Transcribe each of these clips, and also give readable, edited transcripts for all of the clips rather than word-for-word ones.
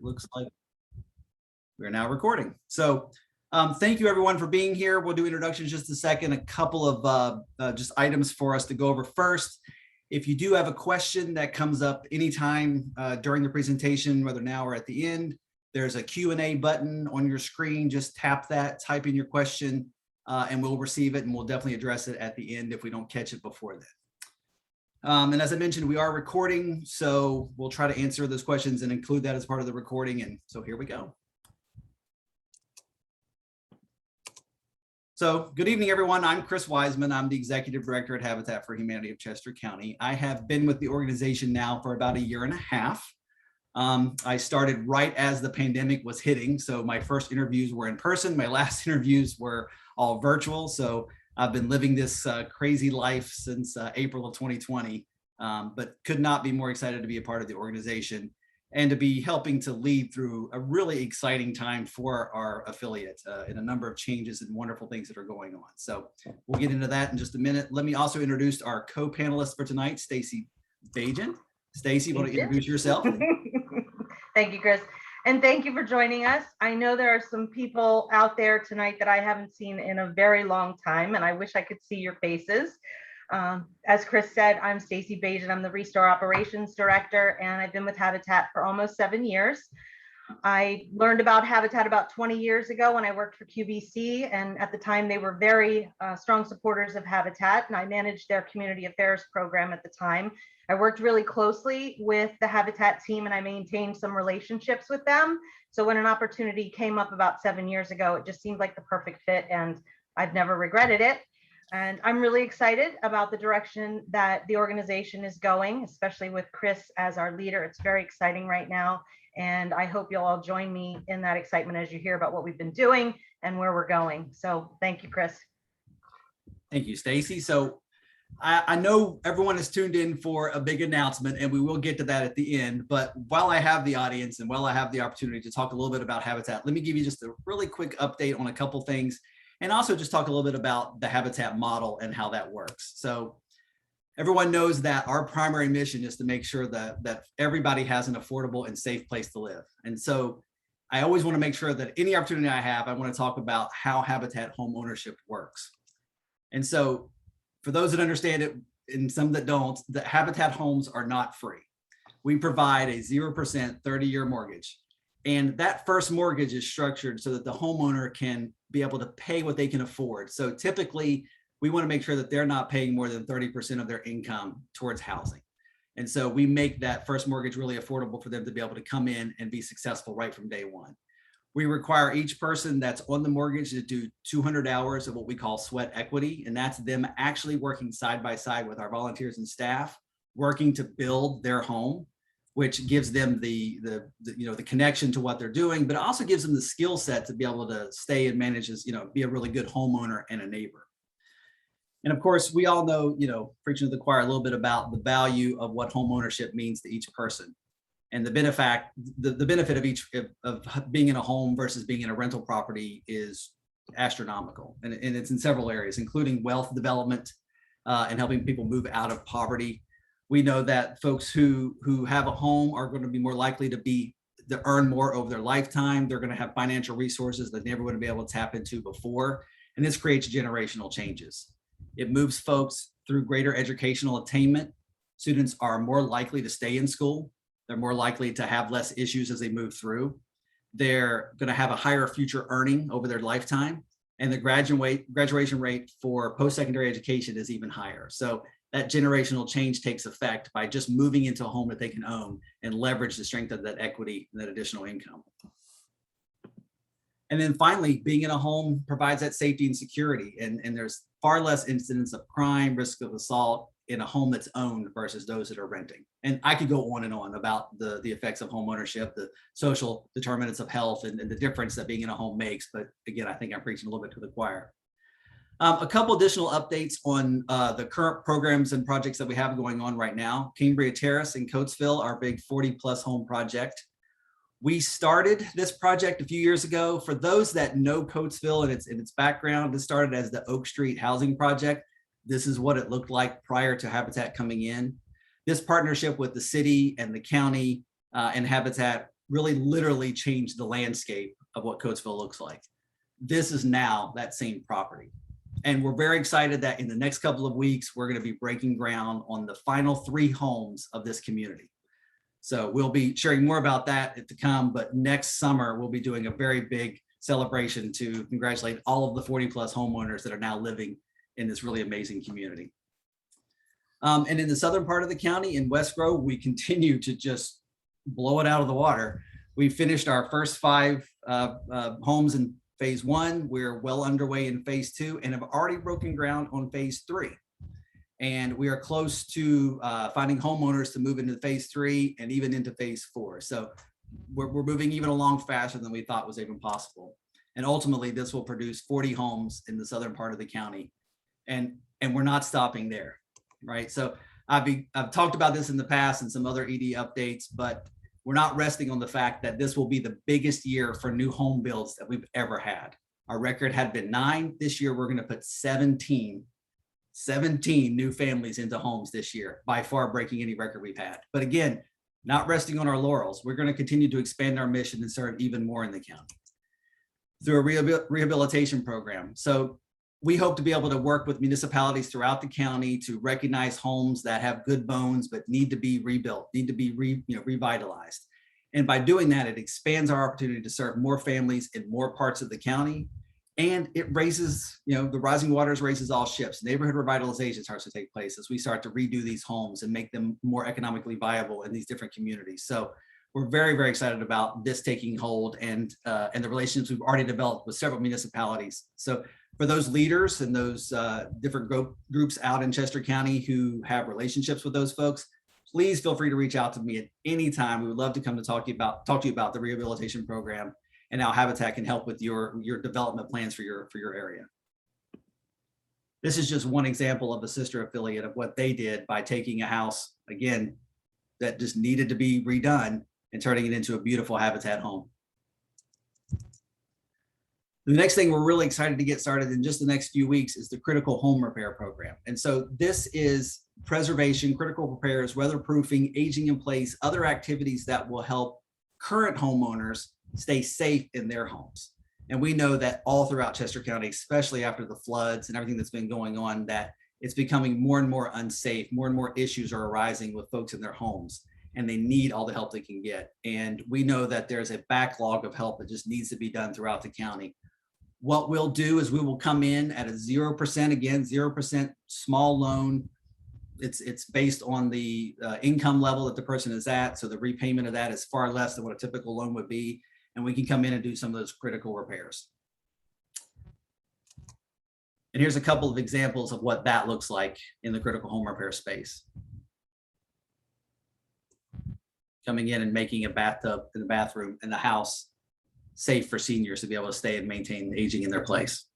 it looks like we're now recording. So thank you everyone for being here. We'll do introductions just a second, a couple of just items for us to go over first. If you do have a question that comes up anytime during the presentation, whether now or at the end, there's a Q&A button on your screen. Just tap that, type in your question, and we'll receive it, and we'll definitely address it at the end if we don't catch it before then. And as I mentioned, we are recording, so we'll try to answer those questions and include that as part of the recording. And so here we go. So good evening, everyone. I'm Chris Wiseman. I'm the Executive Director at Habitat for Humanity of Chester County. I have been with the organization now for about 1.5 years. I started right as the pandemic was hitting. So my first interviews were in person. My last interviews were all virtual. So I've been living this crazy life since April of 2020, but could not be more excited to be a part of the organization and to be helping to lead through a really exciting time for our affiliate in a number of changes and wonderful things that are going on. So we'll get into that in just a minute. Let me also introduce our co-panelists for tonight, Stacy Bajan. Stacy, want to introduce yourself? Thank you, Chris. And thank you for joining us. I know there are some people out there tonight that I haven't seen in a very long time, and I wish I could see your faces. As Chris said, I'm Stacy Bajan. I'm the ReStore Operations Director, and I've been with Habitat for almost 7 years. I learned about Habitat about 20 years ago when I worked for QBC, and at the time they were very strong supporters of Habitat, and I managed their community affairs program at the time. I worked really closely with the Habitat team, and I maintained some relationships with them. So when an opportunity came up about 7 years ago, it just seemed like the perfect fit, and I've never regretted it. And I'm really excited about the direction that the organization is going, especially with Chris as our leader. It's very exciting right now. And I hope you'll all join me in that excitement as you hear about what we've been doing and where we're going. So thank you, Chris. Thank you, Stacy. So I know everyone is tuned in for a big announcement, and we will get to that at the end. But while I have the audience and while I have the opportunity to talk a little bit about Habitat, let me give you just a really quick update on a couple things, and also just talk a little bit about the Habitat model and how that works. So everyone knows that our primary mission is to make sure that everybody has an affordable and safe place to live. And so I always want to make sure that any opportunity I have, I want to talk about how Habitat home ownership works. And so for those that understand it and some that don't, the Habitat homes are not free. We provide a 0% 30-year mortgage. And that first mortgage is structured so that the homeowner can be able to pay what they can afford. So typically, we want to make sure that they're not paying more than 30% of their income towards housing. And so we make that first mortgage really affordable for them to be able to come in and be successful right from day one. We require each person that's on the mortgage to do 200 hours of what we call sweat equity. And that's them actually working side by side with our volunteers and staff, working to build their home, which gives them the connection to what they're doing, but also gives them the skill set to be able to stay and manage as, be a really good homeowner and a neighbor. And of course, we all know, preaching to the choir a little bit about the value of what home ownership means to each person. And the benefit of being in a home versus being in a rental property is astronomical. And it's in several areas, including wealth development and helping people move out of poverty. We know that folks who have a home are going to be more likely to earn more over their lifetime. They're going to have financial resources that they never would be able to tap into before. And this creates generational changes. It moves folks through greater educational attainment. Students are more likely to stay in school. They're more likely to have less issues as they move through. They're going to have a higher future earning over their lifetime. And the graduation rate for post-secondary education is even higher. So that generational change takes effect by just moving into a home that they can own and leverage the strength of that equity and that additional income. And then finally, being in a home provides that safety and security. And there's far less incidents of crime, risk of assault in a home that's owned versus those that are renting. And I could go on and on about the effects of home ownership, the social determinants of health, and the difference that being in a home makes. But again, I think I'm preaching a little bit to the choir. A couple additional updates on the current programs and projects that we have going on right now. Cambria Terrace in Coatesville, our big 40+ home project. We started this project a few years ago. For those that know Coatesville and its background, it started as the Oak Street Housing Project. This is what it looked like prior to Habitat coming in. This partnership with the city and the county and Habitat really literally changed the landscape of what Coatesville looks like. This is now that same property. And we're very excited that in the next couple of weeks, we're going to be breaking ground on the final 3 homes of this community. So we'll be sharing more about that to come, but next summer, we'll be doing a very big celebration to congratulate all of the 40+ homeowners that are now living in this really amazing community. And in the southern part of the county in West Grove, we continue to just blow it out of the water. We finished our first 5 homes in phase 1. We're well underway in phase 2 and have already broken ground on phase 3. And we are close to finding homeowners to move into phase 3 and even into phase 4. So we're moving even along faster than we thought was even possible. And ultimately, this will produce 40 homes in the southern part of the county. And we're not stopping there, right? So I've talked about this in the past and some other ED updates, but we're not resting on the fact that this will be the biggest year for new home builds that we've ever had. Our record had been 9. This year, we're going to put 17 new families into homes this year, by far breaking any record we've had. But again, not resting on our laurels. We're going to continue to expand our mission and serve even more in the county through a rehabilitation program. So we hope to be able to work with municipalities throughout the county to recognize homes that have good bones but need to be rebuilt, need to be revitalized. And by doing that, it expands our opportunity to serve more families in more parts of the county. And it raises, the rising waters raises all ships. Neighborhood revitalization starts to take place as we start to redo these homes and make them more economically viable in these different communities. So we're very, very excited about this taking hold and the relationships we've already developed with several municipalities. So for those leaders and those different groups out in Chester County who have relationships with those folks, please feel free to reach out to me at any time. We would love to come to talk to you about the rehabilitation program and how Habitat can help with your development plans for your area. This is just one example of a sister affiliate of what they did by taking a house, again, that just needed to be redone and turning it into a beautiful Habitat home. The next thing we're really excited to get started in just the next few weeks is the critical home repair program. And so this is preservation, critical repairs, weatherproofing, aging in place, other activities that will help current homeowners stay safe in their homes. And we know that all throughout Chester County, especially after the floods and everything that's been going on, that it's becoming more and more unsafe, more and more issues are arising with folks in their homes, and they need all the help they can get. And we know that there's a backlog of help that just needs to be done throughout the county. What we'll do is we will come in at a 0%, again, 0% small loan. It's based on the income level that the person is at. So the repayment of that is far less than what a typical loan would be. And we can come in and do some of those critical repairs. And here's a couple of examples of what that looks like in the critical home repair space. Coming in and making a bathtub in the bathroom in the house safe for seniors to be able to stay and maintain aging in their place.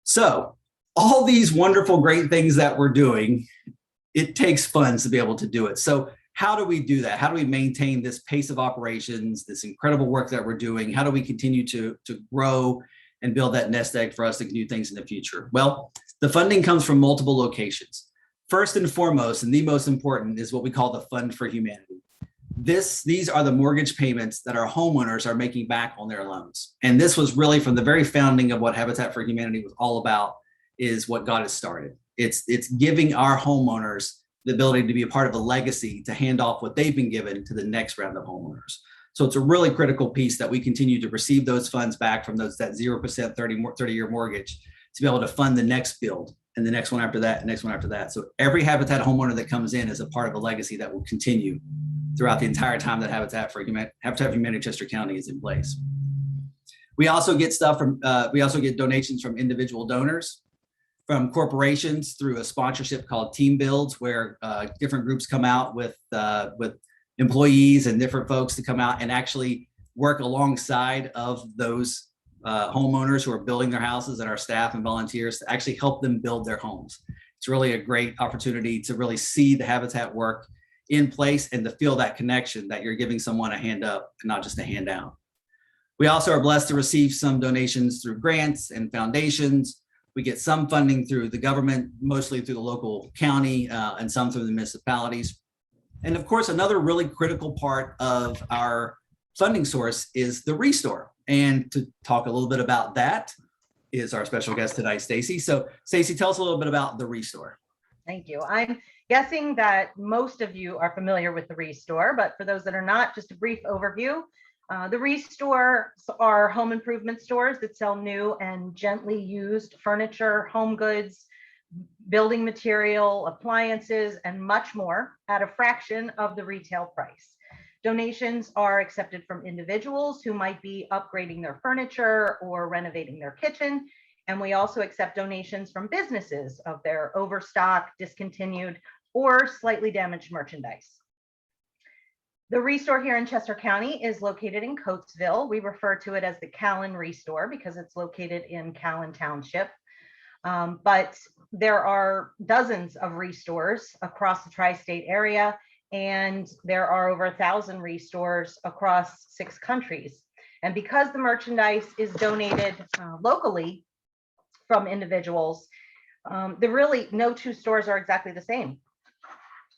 So all these wonderful, great things that we're doing, it takes funds to be able to do it. So how do we do that? How do we maintain this pace of operations, this incredible work that we're doing? How do we continue to grow and build that nest egg for us to do things in the future? Well, the funding comes from multiple locations. First and foremost, and the most important, is what we call the Fund for Humanity. These are the mortgage payments that our homeowners are making back on their loans. And this was really from the very founding of what Habitat for Humanity was all about, is what got us started. It's giving our homeowners the ability to be a part of a legacy to hand off what they've been given to the next round of homeowners. So it's a really critical piece that we continue to receive those funds back from that 0% 30-year mortgage to be able to fund the next build and the next one after that, and next one after that. So every Habitat homeowner that comes in is a part of a legacy that will continue throughout the entire time that Habitat for Humanity Chester County is in place. We also get donations from individual donors, from corporations through a sponsorship called Team Builds, where different groups come out with employees and different folks to come out and actually work alongside of those homeowners who are building their houses, and our staff and volunteers to actually help them build their homes. It's really a great opportunity to really see the Habitat work in place and to feel that connection that you're giving someone a hand up and not just a handout. We also are blessed to receive some donations through grants and foundations. We get some funding through the government, mostly through the local county, and some through the municipalities. And of course, another really critical part of our funding source is the ReStore. And to talk a little bit about that is our special guest tonight, Stacy. So Stacy, tell us a little bit about the ReStore. Thank you. I'm guessing that most of you are familiar with the ReStore, but for those that are not, just a brief overview. The ReStore are home improvement stores that sell new and gently used furniture, home goods, building material, appliances, and much more at a fraction of the retail price. Donations are accepted from individuals who might be upgrading their furniture or renovating their kitchen. And we also accept donations from businesses of their overstock, discontinued, or slightly damaged merchandise. The ReStore here in Chester County is located in Coatesville. We refer to it as the Caln ReStore because it's located in Caln Township. But there are dozens of ReStores across the tri-state area, and there are over 1,000 ReStores across 6 countries. And because the merchandise is donated locally from individuals, really no two stores are exactly the same.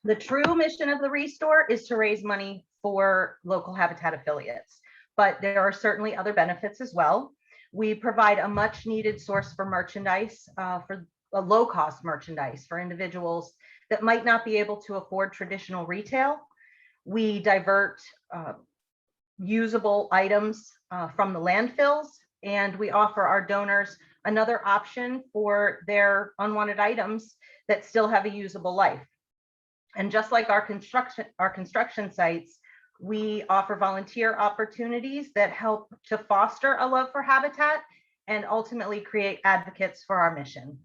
The true mission of the ReStore is to raise money for local Habitat affiliates, but there are certainly other benefits as well. We provide a much needed source for merchandise, for a low cost merchandise for individuals that might not be able to afford traditional retail. We divert usable items from the landfills, and we offer our donors another option for their unwanted items that still have a usable life. And just like our construction sites, we offer volunteer opportunities that help to foster a love for habitat and ultimately create advocates for our mission.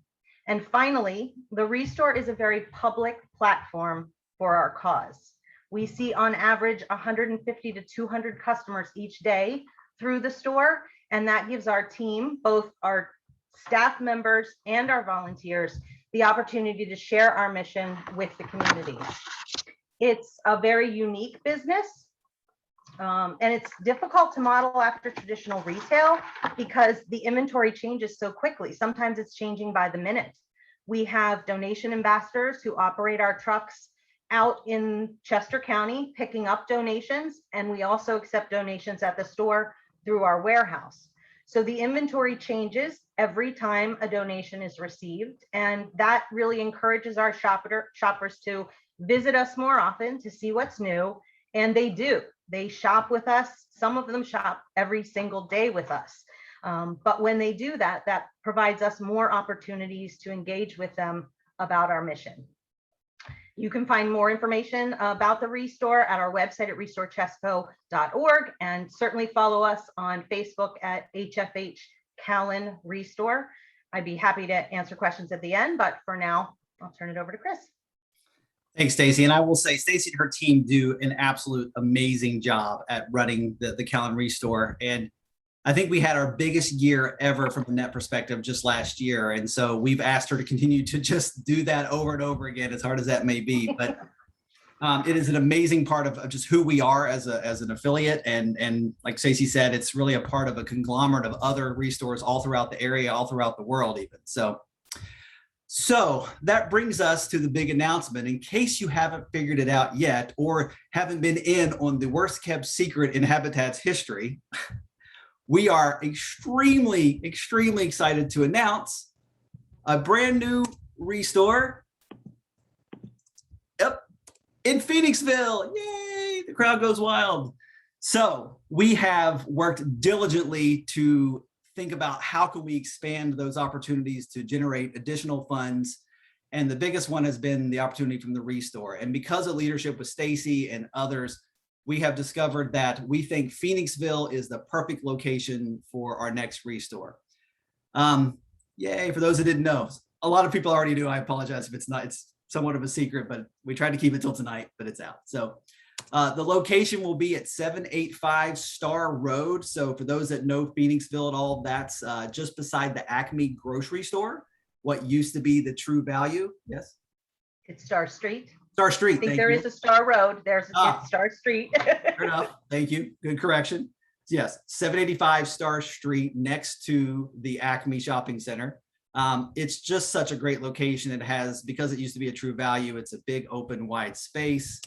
And finally, the ReStore is a very public platform for our cause. We see on average 150 to 200 customers each day through the store, and that gives our team, both our staff members and our volunteers, the opportunity to share our mission with the community. It's a very unique business, and it's difficult to model after traditional retail because the inventory changes so quickly. Sometimes it's changing by the minute. We have donation ambassadors who operate our trucks out in Chester County picking up donations, and we also accept donations at the store through our warehouse. So the inventory changes every time a donation is received, and that really encourages our shoppers to visit us more often to see what's new, and they do. They shop with us. Some of them shop every single day with us. But when they do that, that provides us more opportunities to engage with them about our mission. You can find more information about the ReStore at our website at restorechesco.org, and certainly follow us on Facebook at HFH Caln ReStore. I'd be happy to answer questions at the end, but for now, I'll turn it over to Chris. Thanks, Stacy. And I will say Stacy and her team do an absolute amazing job at running the Caln ReStore. And I think we had our biggest year ever from a net perspective just last year. And so we've asked her to continue to just do that over and over again, as hard as that may be. But it is an amazing part of just who we are as an affiliate. And like Stacy said, it's really a part of a conglomerate of other ReStores all throughout the area, all throughout the world even. So that brings us to the big announcement. In case you haven't figured it out yet, or haven't been in on the worst kept secret in Habitat's history, we are extremely, extremely excited to announce a brand new ReStore. Yep, in Phoenixville. Yay, the crowd goes wild. So we have worked diligently to think about how can we expand those opportunities to generate additional funds. And the biggest one has been the opportunity from the ReStore. And because of leadership with Stacy and others, we have discovered that we think Phoenixville is the perfect location for our next ReStore. Yay, for those that didn't know. A lot of people already do. I apologize if it's not, it's somewhat of a secret, but we tried to keep it till tonight, but it's out. So the location will be at 785 Star Road. So for those that know Phoenixville at all, that's just beside the Acme grocery store, what used to be the True Value. Yes? It's Star Street. Star Street. I think there is a Star Road. There's it's Star Street. Fair enough. Thank you. Good correction. Yes, 785 Star Street next to the Acme Shopping Center. It's just such a great location. It has, because it used to be a True Value, it's a big open wide space.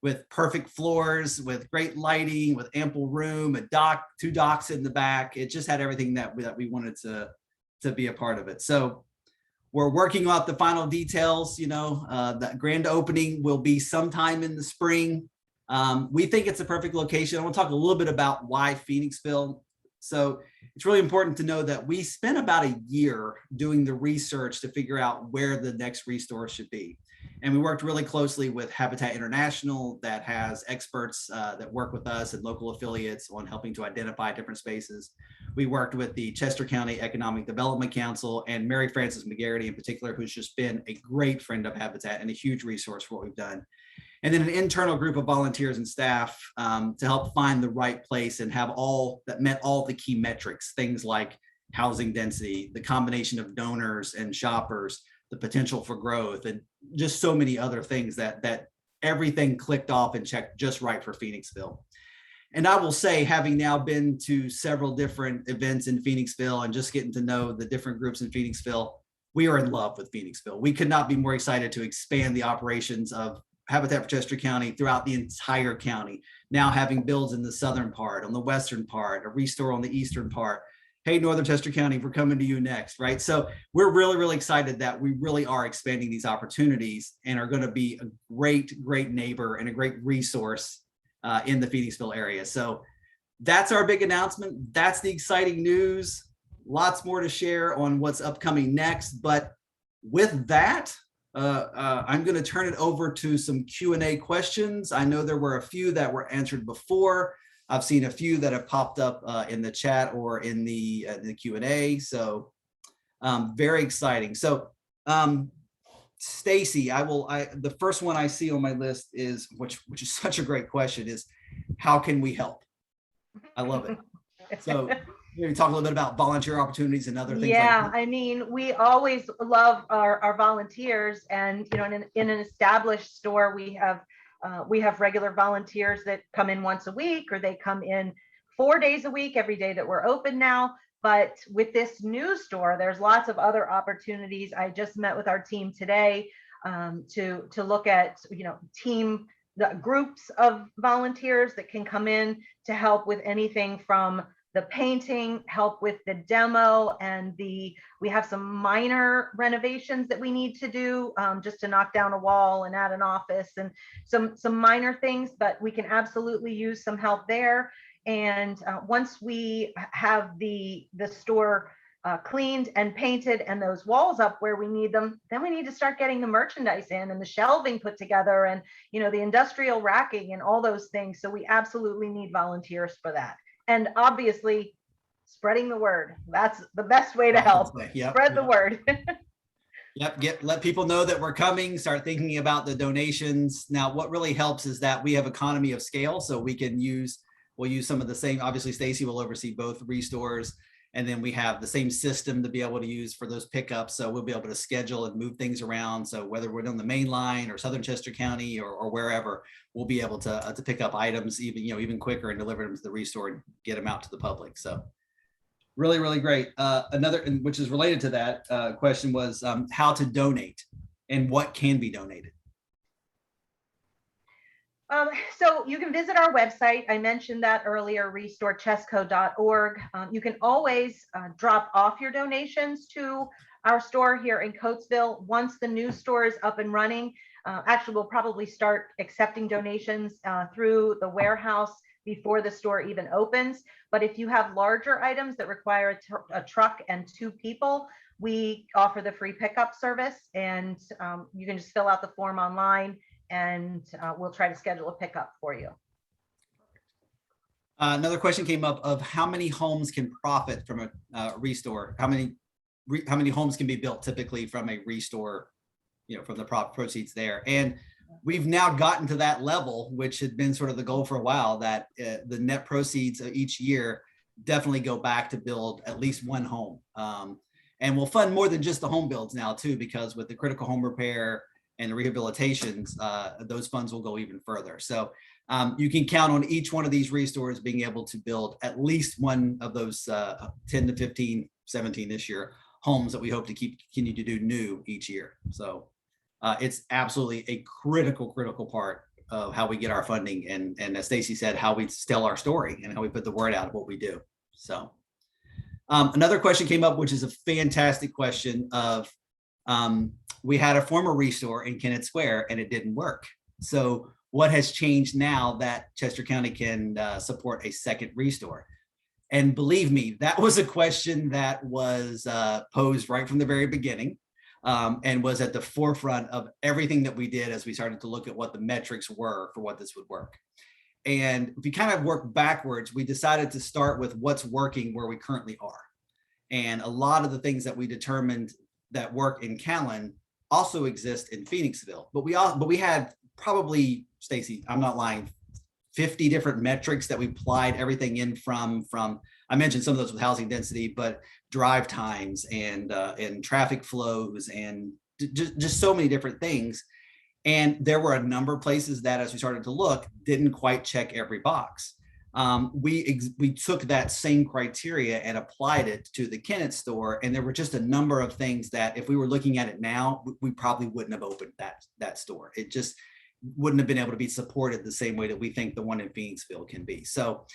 with perfect floors, with great lighting, with ample room, a dock, 2 docks in the back. It just had everything that we wanted to be a part of it. So we're working out the final details. The grand opening will be sometime in the spring. We think it's a perfect location. I want to talk a little bit about why Phoenixville. So it's really important to know that we spent about a year doing the research to figure out where the next ReStore should be. And we worked really closely with Habitat International that has experts that work with us and local affiliates on helping to identify different spaces. We worked with the Chester County Economic Development Council and Mary Frances McGarity in particular, who's just been a great friend of Habitat and a huge resource for what we've done. And then an internal group of volunteers and staff to help find the right place and have all that met all the key metrics, things like housing density, the combination of donors and shoppers, the potential for growth, and just so many other things that everything clicked off and checked just right for Phoenixville. And I will say, having now been to several different events in Phoenixville and just getting to know the different groups in Phoenixville, we are in love with Phoenixville. We could not be more excited to expand the operations of Habitat for Chester County throughout the entire county. Now having builds in the southern part, on the western part, a ReStore on the eastern part. Hey, Northern Chester County, we're coming to you next, right? So we're really, really excited that we really are expanding these opportunities and are going to be a great, great neighbor and a great resource in the Phoenixville area. So that's our big announcement. That's the exciting news. Lots more to share on what's upcoming next. But with that, I'm going to turn it over to some Q&A questions. I know there were a few that were answered before. I've seen a few that have popped up in the chat or in the Q&A. So very exciting. So Stacy, the first one I see on my list is, which is such a great question, is how can we help? I love it. So maybe talk a little bit about volunteer opportunities and other things. Yeah, like that. I mean, we always love our volunteers, and in an established store, we have regular volunteers that come in once a week, or they come in 4 days a week, every day that we're open now. But with this new store, there's lots of other opportunities. I just met with our team today to look at the groups of volunteers that can come in to help with anything from the painting, help with the demo, and we have some minor renovations that we need to do, just to knock down a wall and add an office and some minor things, but we can absolutely use some help there. And once we have the store cleaned and painted and those walls up where we need them, then we need to start getting the merchandise in and the shelving put together and the industrial racking and all those things. So we absolutely need volunteers for that. And obviously, spreading the word. That's the best way to help. Spread the word. Let people know that we're coming. Start thinking about the donations. Now, what really helps is that we have economy of scale, so we'll use some of the same. Obviously, Stacy will oversee both ReStores, and then we have the same system to be able to use for those pickups. So we'll be able to schedule and move things around. So whether we're on the main line or Southern Chester County or wherever, we'll be able to pick up items even quicker and deliver them to the ReStore and get them out to the public. So really, really great. Another, which is related to that question, was how to donate and what can be donated. So you can visit our website. I mentioned that earlier, restorechesco.org. You can always drop off your donations to our store here in Coatesville. Once the new store is up and running, actually we'll probably start accepting donations through the warehouse before the store even opens. But if you have larger items that require a truck and 2 people, we offer the free pickup service, and you can just fill out the form online, and we'll try to schedule a pickup for you. Another question came up of how many homes can profit from a ReStore? How many homes can be built typically from a ReStore, from the proceeds there? And we've now gotten to that level, which had been sort of the goal for a while, that the net proceeds each year definitely go back to build at least 1 home. And we'll fund more than just the home builds now too, because with the critical home repair and the rehabilitations, those funds will go even further. So you can count on each one of these ReStores being able to build at least one of those 10 to 15, 17 this year homes that we hope to continue to do new each year. So it's absolutely a critical part of how we get our funding, and as Stacy said, how we tell our story and how we put the word out of what we do. So another question came up, which is a fantastic question of, we had a former ReStore in Kennett Square and it didn't work. So what has changed now that Chester County can support a second ReStore? And believe me, that was a question that was posed right from the very beginning, and was at the forefront of everything that we did as we started to look at what the metrics were for what this would work. And if we kind of work backwards, we decided to start with what's working where we currently are. And a lot of the things that we determined that work in Caln also exist in Phoenixville. But we had probably, Stacy, I'm not lying, 50 different metrics that we applied everything in from I mentioned some of those with housing density, but drive times and traffic flows and just so many different things. And there were a number of places that, as we started to look, didn't quite check every box. We took that same criteria and applied it to the Kennett store, and there were just a number of things that, if we were looking at it now, we probably wouldn't have opened that store. It just wouldn't have been able to be supported the same way that we think the one in Phoenixville can be. So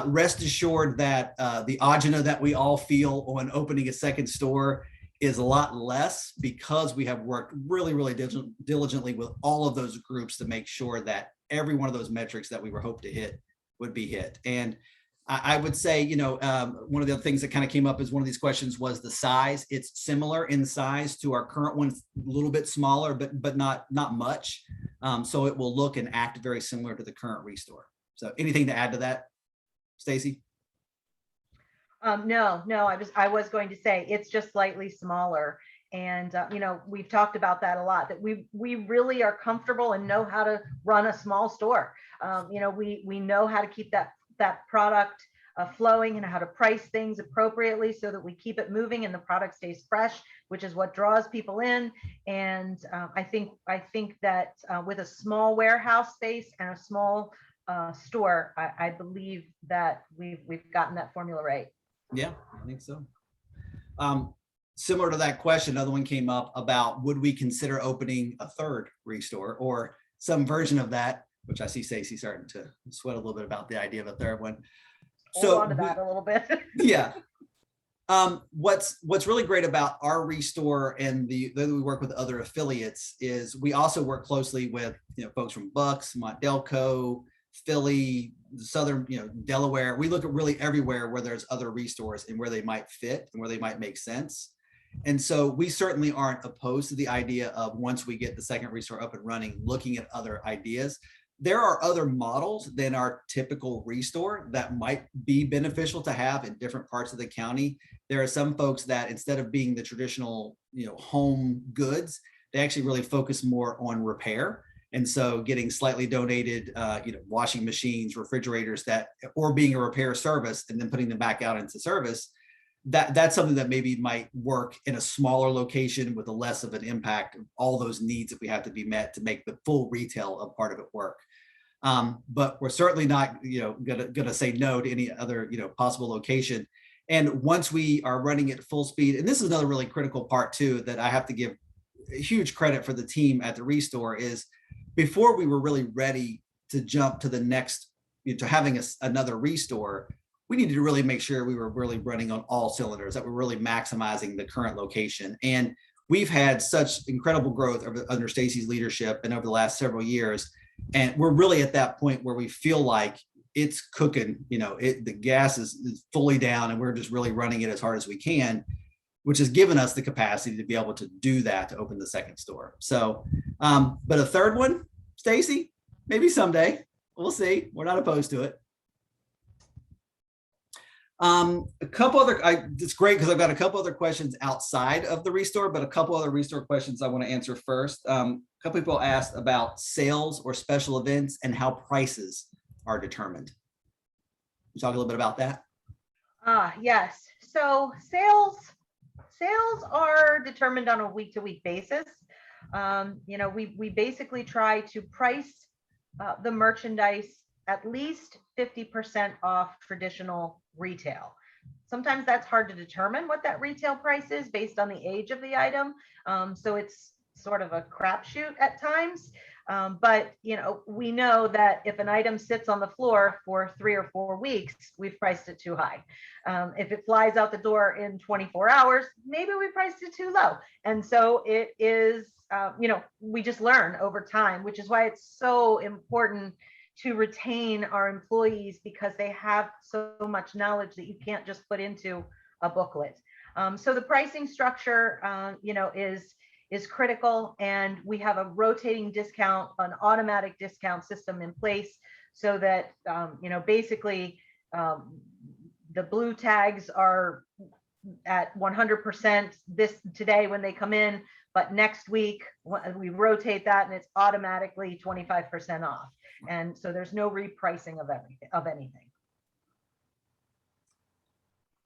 rest assured that the agita that we all feel on opening a second store is a lot less, because we have worked really, really diligently with all of those groups to make sure that every one of those metrics that we were hoped to hit would be hit. And I would say, one of the other things that kind of came up as one of these questions was the size. It's similar in size to our current one, a little bit smaller, but not much. So it will look and act very similar to the current ReStore. So anything to add to that, Stacy? No, I was going to say it's just slightly smaller. And, we've talked about that a lot, that we really are comfortable and know how to run a small store. We know how to keep that product flowing and how to price things appropriately so that we keep it moving and the product stays fresh, which is what draws people in. And I think that with a small warehouse space and a small store, I believe that we've gotten that formula right. Yeah, I think so. Similar to that question, another one came up about, would we consider opening a third ReStore or some version of that, which I see Stacey starting to sweat a little bit about the idea of a third one. Hold on to that a little bit. Yeah. What's really great about our ReStore and the way we work with other affiliates is we also work closely with folks from Bucks, Montdelco, Philly, Southern, Delaware. We look at really everywhere where there's other ReStores and where they might fit and where they might make sense. And so we certainly aren't opposed to the idea of, once we get the second ReStore up and running, looking at other ideas. There are other models than our typical ReStore that might be beneficial to have in different parts of the county. There are some folks that, instead of being the traditional, home goods, they actually really focus more on repair. And so getting slightly donated, washing machines, refrigerators, or being a repair service and then putting them back out into service, that's something that maybe might work in a smaller location with a less of an impact of all those needs that we have to be met to make the full retail of part of it work. But we're certainly not, gonna say no to any other, possible location. And once we are running at full speed, and this is another really critical part too, that I have to give huge credit for the team at the ReStore, is before we were really ready to jump to the next, to having another ReStore, we needed to really make sure we were really running on all cylinders, that we're really maximizing the current location. And we've had such incredible growth under Stacy's leadership and over the last several years. And we're really at that point where we feel like it's cooking, the gas is fully down and we're just really running it as hard as we can, which has given us the capacity to be able to do that, to open the second store. So, but a third one, Stacy, maybe someday. We'll see. We're not opposed to it. A couple other, it's great because I've got a couple other questions outside of the ReStore, but a couple other ReStore questions I want to answer first. A couple people asked about sales or special events and how prices are determined. You talk a little bit about that? Yes. So sales are determined on a week-to-week basis. We basically try to price the merchandise at least 50% off traditional retail. Sometimes that's hard to determine what that retail price is based on the age of the item. So it's sort of a crapshoot at times. But we know that if an item sits on the floor for 3 or 4 weeks, we've priced it too high. If it flies out the door in 24 hours, maybe we priced it too low. And so it is, we just learn over time, which is why it's so important to retain our employees, because they have so much knowledge that you can't just put into a booklet. So the pricing structure, is critical, and we have a rotating discount, an automatic discount system in place, so that basically the blue tags are at 100% today when they come in, but next week we rotate that and it's automatically 25% off. And so there's no repricing of anything.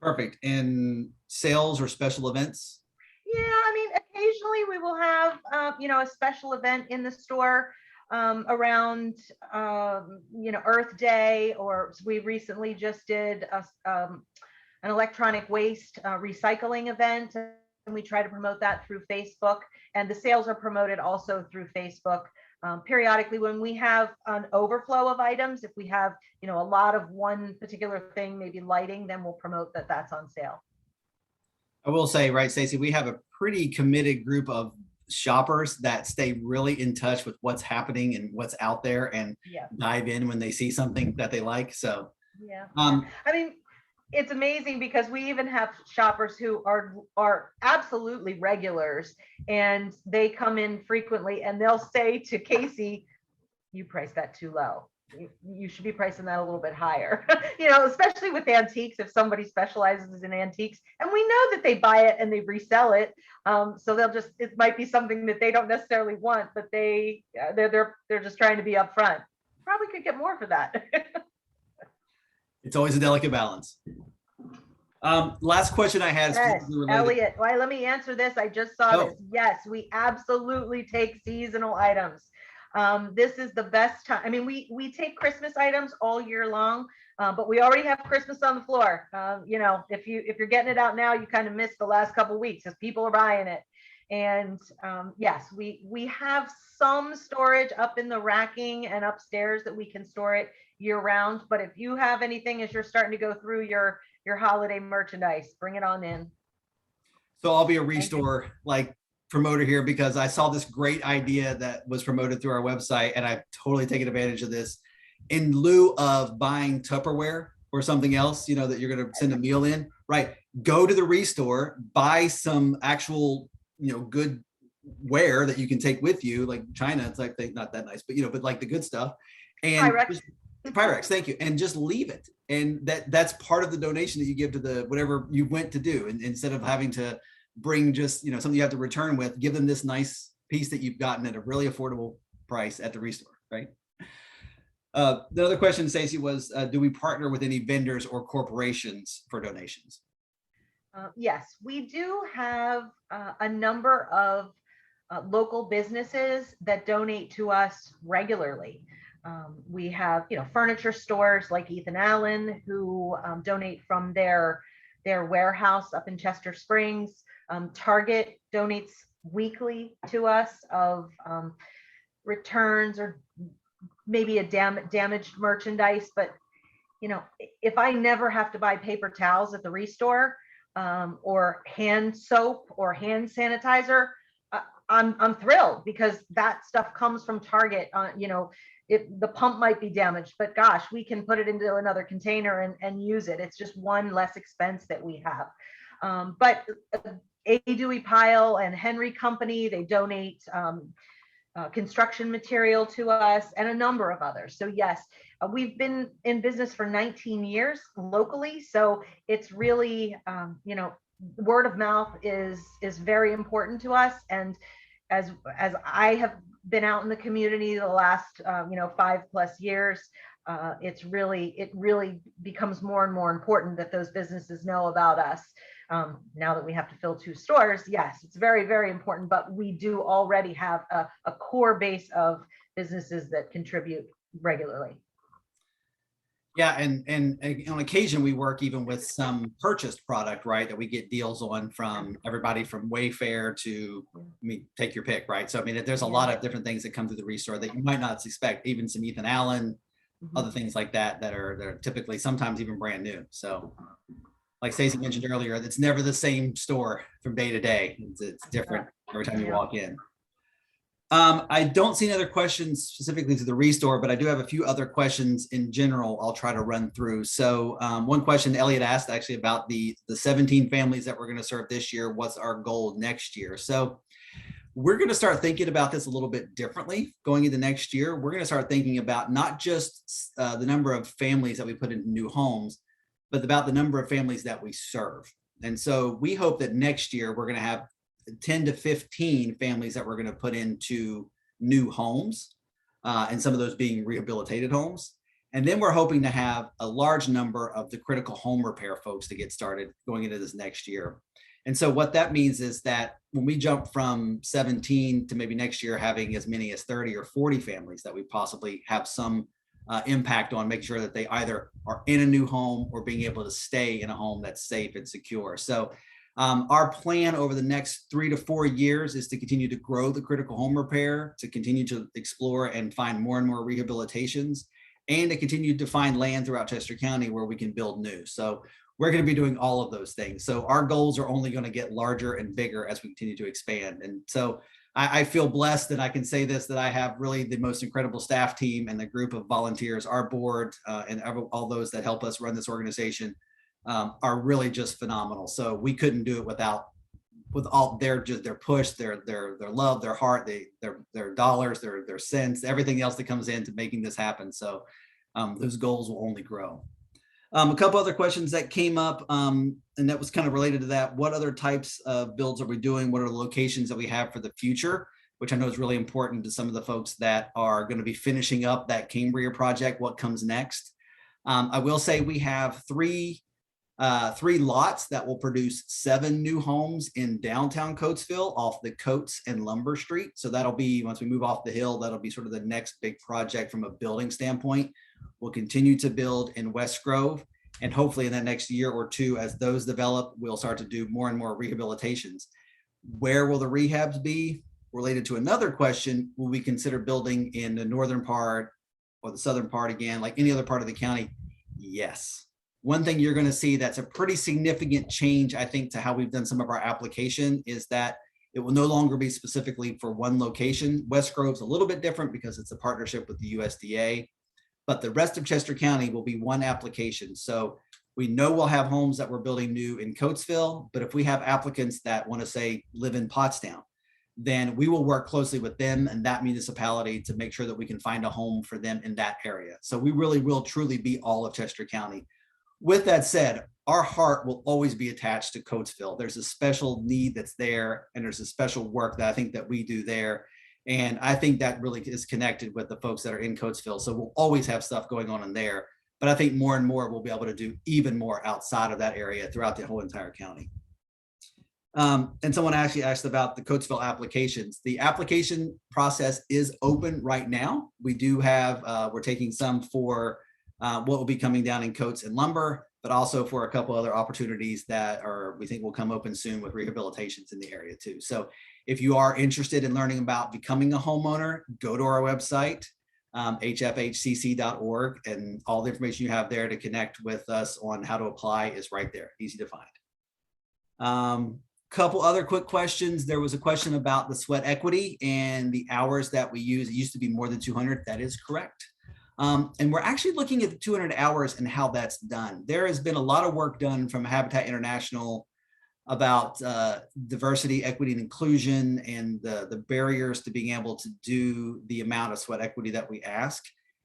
Perfect. And sales or special events? Yeah, I mean, occasionally we will have, a special event in the store around, Earth Day, or we recently just did an electronic waste recycling event, and we try to promote that through Facebook. And the sales are promoted also through Facebook. Periodically, when we have an overflow of items, if we have, a lot of one particular thing, maybe lighting, then we'll promote that that's on sale. I will say, right, Stacey, we have a pretty committed group of shoppers that stay really in touch with what's happening and what's out there, and dive in when they see something that they like. So, I mean, it's amazing because we even have shoppers who are absolutely regulars, and they come in frequently, and they'll say to Casey, "You priced that too low. You should be pricing that a little bit higher." Especially with antiques, if somebody specializes in antiques, and we know that they buy it and they resell it. So it might be something that they don't necessarily want, but they're just trying to be upfront. Probably could get more for that. It's always a delicate balance. Last question I had. Yes, Elliot, why, let me answer this. I just saw this. Yes, we absolutely take seasonal items. This is the best time. I mean, we take Christmas items all year long, but we already have Christmas on the floor. If you're getting it out now, you kind of missed the last couple of weeks as people are buying it. And yes, we have some storage up in the racking and upstairs that we can store it year round. But if you have anything as you're starting to go through your holiday merchandise, bring it on in. So I'll be a ReStore promoter here, because I saw this great idea that was promoted through our website, and I've totally taken advantage of this. In lieu of buying Tupperware or something else, that you're going to send a meal in, right? Go to the ReStore, buy some actual, good ware that you can take with you, like China. It's like not that nice, but but like the good stuff. And Pyrex, thank you. And just leave it. And that's part of the donation that you give to the whatever you went to do. And instead of having to bring just something you have to return with, give them this nice piece that you've gotten at a really affordable price at the ReStore, right? The other question, Stacey, was do we partner with any vendors or corporations for donations? Yes, we do have a number of local businesses that donate to us regularly. We have, furniture stores like Ethan Allen, who donate from their warehouse up in Chester Springs. Target donates weekly to us of returns or maybe a damaged merchandise. But if I never have to buy paper towels at the ReStore, or hand soap or hand sanitizer, I'm thrilled, because that stuff comes from Target. The pump might be damaged, but gosh, we can put it into another container and use it. It's just one less expense that we have. But A. Dewey Pyle and Henry Company, they donate construction material to us, and a number of others. So yes, we've been in business for 19 years locally. So it's really, word of mouth is very important to us. And as I have been out in the community the last 5+ years, it really becomes more and more important that those businesses know about us. Now that we have to fill 2 stores, yes, it's very, very important, but we do already have a core base of businesses that contribute regularly. Yeah, and on occasion we work even with some purchased product, right? That we get deals on from everybody from Wayfair to, I mean, take your pick, right? So I mean, there's a lot of different things that come through the ReStore that you might not expect, even some Ethan Allen, Mhm. other things like that they're typically sometimes even brand new. So like Stacey mentioned earlier, it's never the same store from day to day. It's different every time you Yeah. walk in. I don't see any other questions specifically to the ReStore, but I do have a few other questions in general I'll try to run through. So one question Elliot asked actually about the 17 families that we're going to serve this year. What's our goal next year? So we're going to start thinking about this a little bit differently going into next year. We're going to start thinking about not just the number of families that we put into new homes, but about the number of families that we serve. And so we hope that next year we're going to have 10 to 15 families that we're going to put into new homes, and some of those being rehabilitated homes. And then we're hoping to have a large number of the critical home repair folks to get started going into this next year. And so what that means is that when we jump from 17 to maybe next year having as many as 30 or 40 families that we possibly have some impact on, making sure that they either are in a new home or being able to stay in a home that's safe and secure. So our plan over the next 3 to 4 years is to continue to grow the critical home repair, to continue to explore and find more and more rehabilitations, and to continue to find land throughout Chester County where we can build new. So we're going to be doing all of those things. So our goals are only going to get larger and bigger as we continue to expand. And so I feel blessed that I can say this, that I have really the most incredible staff team and the group of volunteers, our board, and all those that help us run this organization are really just phenomenal. So we couldn't do it without with all their push, their love, their heart, their dollars, their cents, everything else that comes into making this happen. So those goals will only grow. A couple other questions that came up, and that was kind of related to that. What other types of builds are we doing? What are the locations that we have for the future? Which I know is really important to some of the folks that are going to be finishing up that Cambria project. What comes next? I will say we have three lots that will produce 7 new homes in downtown Coatesville off the Coates and Lumber Street. So that'll be, once we move off the hill, that'll be sort of the next big project from a building standpoint. We'll continue to build in West Grove, and hopefully in the next year or two, as those develop, we'll start to do more and more rehabilitations. Where will the rehabs be? Related to another question, will we consider building in the northern part or the southern part again, like any other part of the county? Yes. One thing you're going to see that's a pretty significant change, I think, to how we've done some of our application is that it will no longer be specifically for one location. West Grove's a little bit different because it's a partnership with the USDA, but the rest of Chester County will be one application. So we know we'll have homes that we're building new in Coatesville, but if we have applicants that want to say live in Pottstown, then we will work closely with them and that municipality to make sure that we can find a home for them in that area. So we really will truly be all of Chester County. With that said, our heart will always be attached to Coatesville. There's a special need that's there, and there's a special work that I think that we do there. And I think that really is connected with the folks that are in Coatesville. So we'll always have stuff going on in there. But I think more and more we'll be able to do even more outside of that area throughout the whole entire county. And someone actually asked about the Coatesville applications. The application process is open right now. We do have, we're taking some for what will be coming down in Coates and Lumber, but also for a couple other opportunities that are, we think will come open soon with rehabilitations in the area too. So if you are interested in learning about becoming a homeowner, go to our website, hfhcc.org, and all the information you have there to connect with us on how to apply is right there, easy to find. Couple other quick questions. There was a question about the sweat equity and the hours that we use. It used to be more than 200. That is correct. And we're actually looking at the 200 hours and how that's done. There has been a lot of work done from Habitat International about diversity, equity, and inclusion, and the barriers to being able to do the amount of sweat equity that we ask.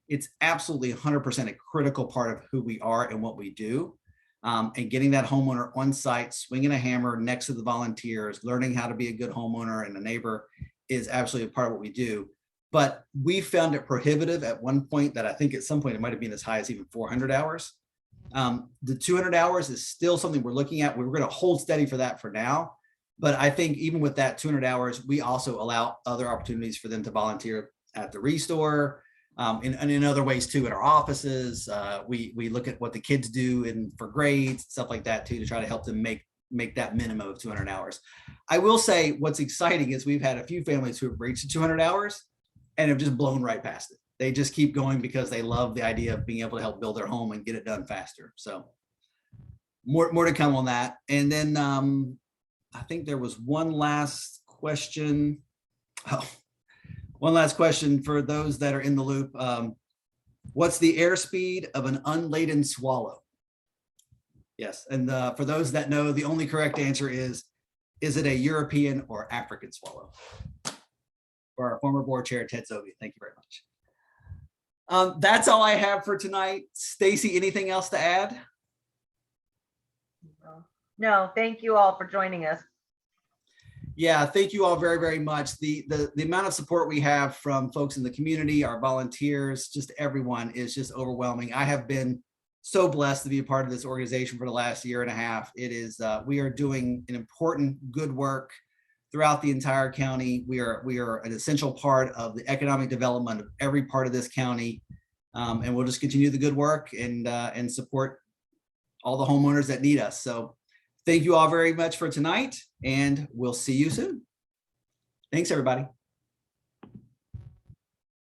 It's absolutely 100% a critical part of who we are and what we do. And getting that homeowner on site, swinging a hammer next to the volunteers, learning how to be a good homeowner and a neighbor is absolutely a part of what we do. But we found it prohibitive at one point that I think at some point it might have been as high as even 400 hours. The 200 hours is still something we're looking at. We're going to hold steady for that for now. But I think even with that 200 hours, we also allow other opportunities for them to volunteer at the ReStore, And in other ways too, in our offices, we look at what the kids do and for grades, stuff like that too, to try to help them make that minimum of 200 hours. I will say what's exciting is we've had a few families who have reached the 200 hours and have just blown right past it. They just keep going because they love the idea of being able to help build their home and get it done faster. So more to come on that. And then I think there was one last question. Oh, one last question for those that are in the loop. What's the airspeed of an unladen swallow? Yes, and for those that know, the only correct answer is it a European or African swallow? For our former board chair, Ted Zovey. Thank you very much. That's all I have for tonight. Stacy, anything else to add? No, thank you all for joining us. Yeah, thank you all very, very much. The amount of support we have from folks in the community, our volunteers, just everyone is just overwhelming. I have been so blessed to be a part of this organization for the last year and a half. It is, we are doing an important, good work throughout the entire county. We are an essential part of the economic development of every part of this county. And we'll just continue the good work and support all the homeowners that need us. So thank you all very much for tonight, and we'll see you soon. Thanks, everybody.